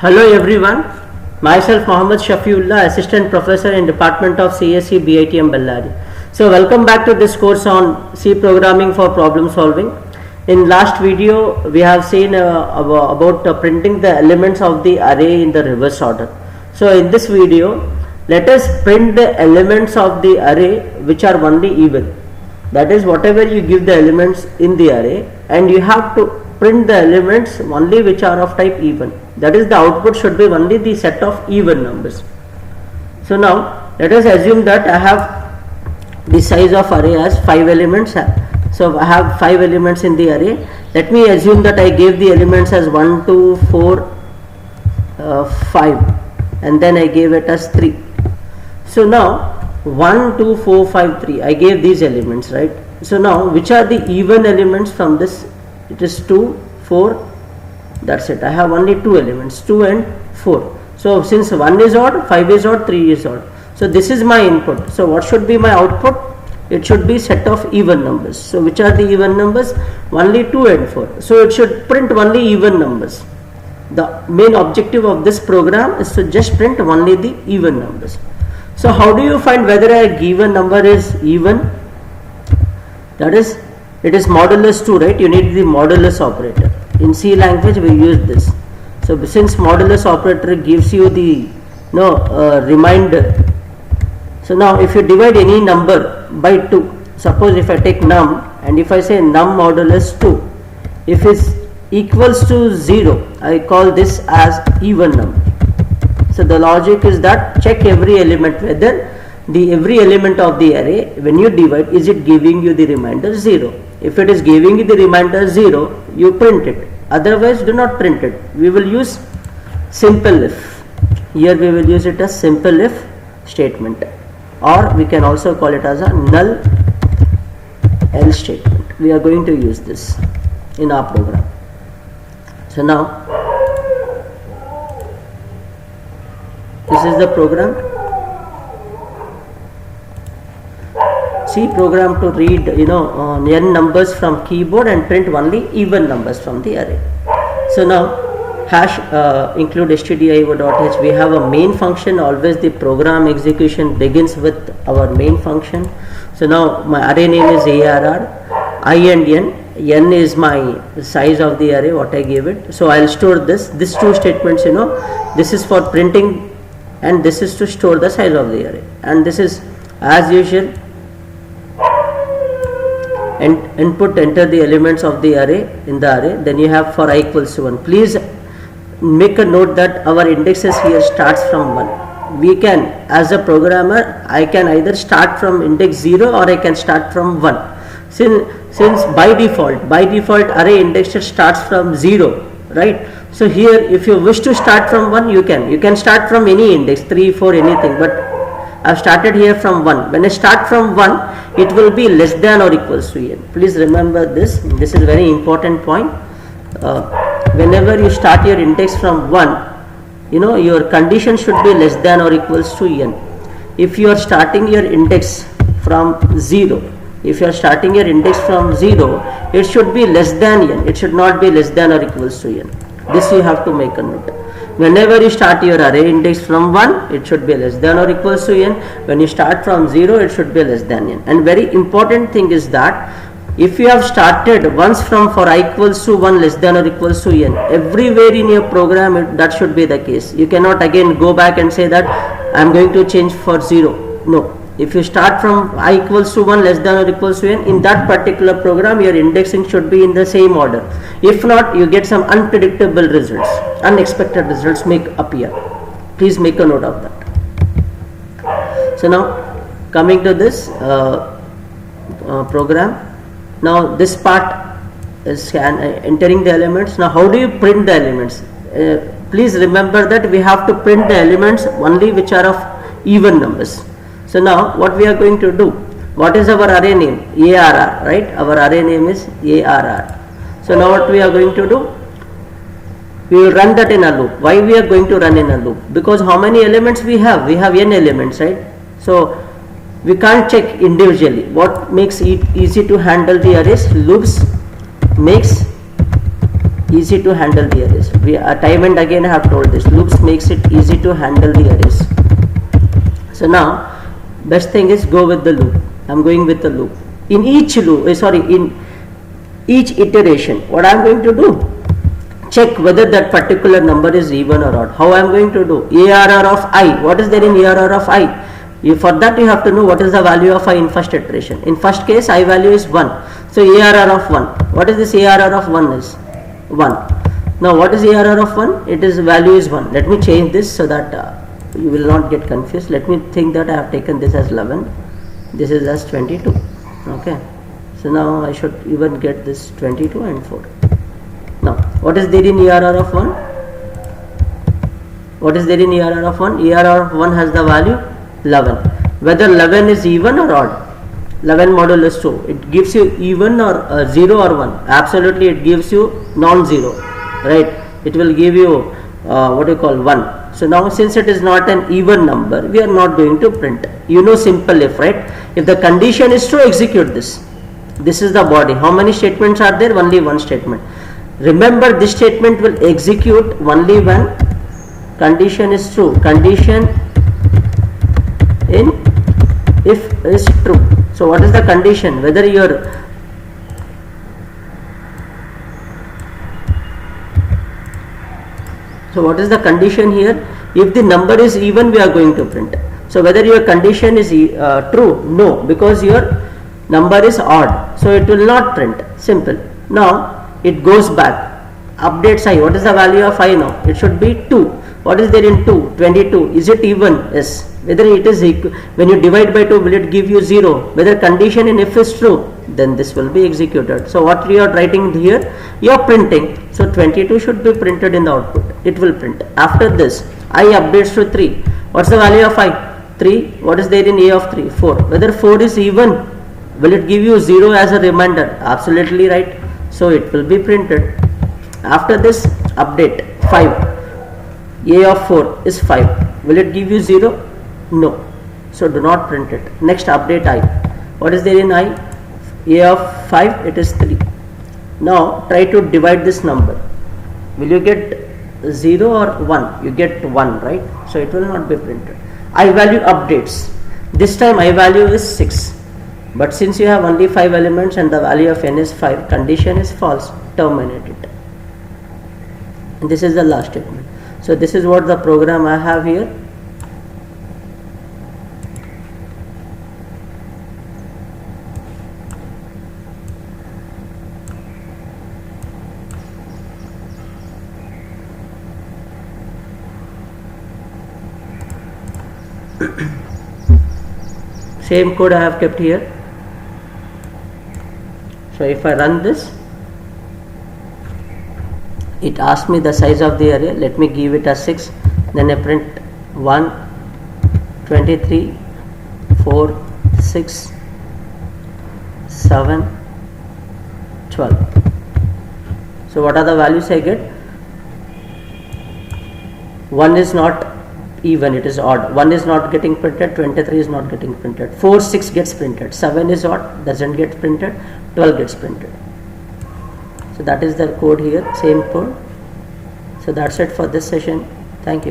Hello everyone, myself Mohammad Shafiullah, Assistant Professor in Department of CSE BITM Bellary. So welcome back to this course on C programming for problem solving. In last video we have seen about printing the elements of the array in the reverse order. So in this video let us print the elements of the array which are only even. That is, whatever you give the elements in the array, and you have to print the elements only which are of type even. That is, the output should be only the set of even numbers. So now let us assume that I have the size of array as 5 elements. So I have 5 elements in the array. Let me assume that I gave the elements as 1, 2, 4, 5, and then I gave it as 3. So now 1, 2, 4, 5, 3, I gave these elements, right? So now which are the even elements from this? It is 2, 4, that's it. I have only 2 elements, 2 and 4. So since 1 is odd, 5 is odd, 3 is odd. So this is my input. So what should be my output? It should be set of even numbers. So which are the even numbers? Only 2 and 4. So it should print only even numbers. The main objective of this program is to just print only the even numbers. So how do you find whether a given number is even? That is, it is modulus 2, right? You need the modulus operator. In C language we use this. So since modulus operator gives you the reminder. So now if you divide any number by 2, suppose if I take num and if I say num modulus 2, if it equals to 0, I call this as even number. So the logic is that check every element whether every element of the array when you divide, is it giving you the remainder 0. If it is giving you the remainder 0, you print it. Otherwise do not print it. We will use simple if. Here we will use it as simple if statement, or we can also call it as a null else statement. We are going to use this in our program. So now this is the program. C program to read n numbers from keyboard and print only even numbers from the array. So now hash include stdio.h, we have a main function. Always the program execution begins with our main function. So now my array name is arr, I and n is my size of the array what I gave it. So I'll store these two statements, this is for printing and this is to store the size of the array, and this is as usual. And input, enter the elements of the array in the array, then you have for I equals to 1. Please make a note that our indexes here starts from 1. We can, as a programmer, I can either start from index 0 or I can start from 1. Since by default array indexer starts from 0, right? So here if you wish to start from 1, you can start from any index, 3, 4, anything, but I have started here from 1. When I start from 1, it will be less than or equals to n. Please remember this. This is very important point. Whenever you start your index from 1, your condition should be less than or equals to n. If you are starting your index from 0, it should be less than n. It should not be less than or equals to n. This you have to make a note. Whenever you start your array index from 1, it should be less than or equals to n. When you start from 0, it should be less than n. And very important thing is that if you have started once from for I equals to 1 less than or equals to n, everywhere in your program that should be the case. You cannot again go back and say that I am going to change for 0. No. If you start from I equals to 1 less than or equals to n, in that particular program your indexing should be in the same order. If not, you get some unpredictable results, unexpected results may appear. Please make a note of that. So now coming to this program, now this part is entering the elements. Now how do you print the elements? Please remember that we have to print the elements only which are of even numbers. So now what we are going to do, what is our array name? ARR, right? Our array name is ARR. So now what we are going to do, we will run that in a loop. Why we are going to run in a loop? Because how many elements we have? We have n elements, right? So we can't check individually. What makes it easy to handle the arrays? Loops makes easy to handle the arrays. We time and again I have told this, loops makes it easy to handle the arrays. So now best thing is go with the loop. I'm going with the loop. In each loop, in each iteration, what I'm going to do, check whether that particular number is even or odd. How I'm going to do? ARR of I. What is there in ARR of I? For that you have to know what is the value of I in first iteration. In first case, I value is 1. So ARR of 1. What is this ARR of 1 is? 1. Now what is ARR of 1? It is value is 1. Let me change this so that you will not get confused. Let me think that I have taken this as 11. This is as 22. Okay. So now I should even get this 22 and 4. Now what is there in ARR of 1? What is there in ARR of 1? ARR of 1 has the value 11. Whether 11 is even or odd. 11 modulus 2. It gives you even or 0 or 1. Absolutely it gives you non-zero. Right. It will give you what you call 1. So now since it is not an even number, we are not going to print. You know simple if, right? If the condition is true, execute this. This is the body. How many statements are there? Only one statement. Remember, this statement will execute only when condition is true. Condition in if is true. So what is the condition? Whether your So what is the condition here? If the number is even, we are going to print. So whether your condition is true? No, because your number is odd. So it will not print. Simple. Now it goes back. Updates I. What is the value of I now? It should be 2. What is there in 2? 22. Is it even? Yes. Whether it is equal, when you divide by 2, will it give you 0? Whether condition in if is true, then this will be executed. So what you are writing here, you are printing. So 22 should be printed in the output. It will print. After this, I updates to 3. What's the value of I? 3. What is there in A of 3? 4. Whether 4 is even, will it give you 0 as a reminder? Absolutely right. So it will be printed. After this, update 5. A of 4 is 5. Will it give you 0? No. So do not print it. Next, update I. What is there in I? A of 5, it is 3. Now try to divide this number. Will you get 0 or 1? You get 1, right? So it will not be printed. I value updates. This time I value is 6. But since you have only 5 elements and the value of n is 5, condition is false. Terminate it. And this is the last statement. So this is what the program I have here. Same code I have kept here. So if I run this, it asks me the size of the array. Let me give it as 6. Then I print 1, 23, 4, 6, 7, 12. So what are the values I get? 1 is not even, it is odd. 1 is not getting printed, 23 is not getting printed, 4, 6 gets printed, 7 is odd, doesn't get printed, 12 gets printed. So that is the code here, same code. So that's it for this session. Thank you.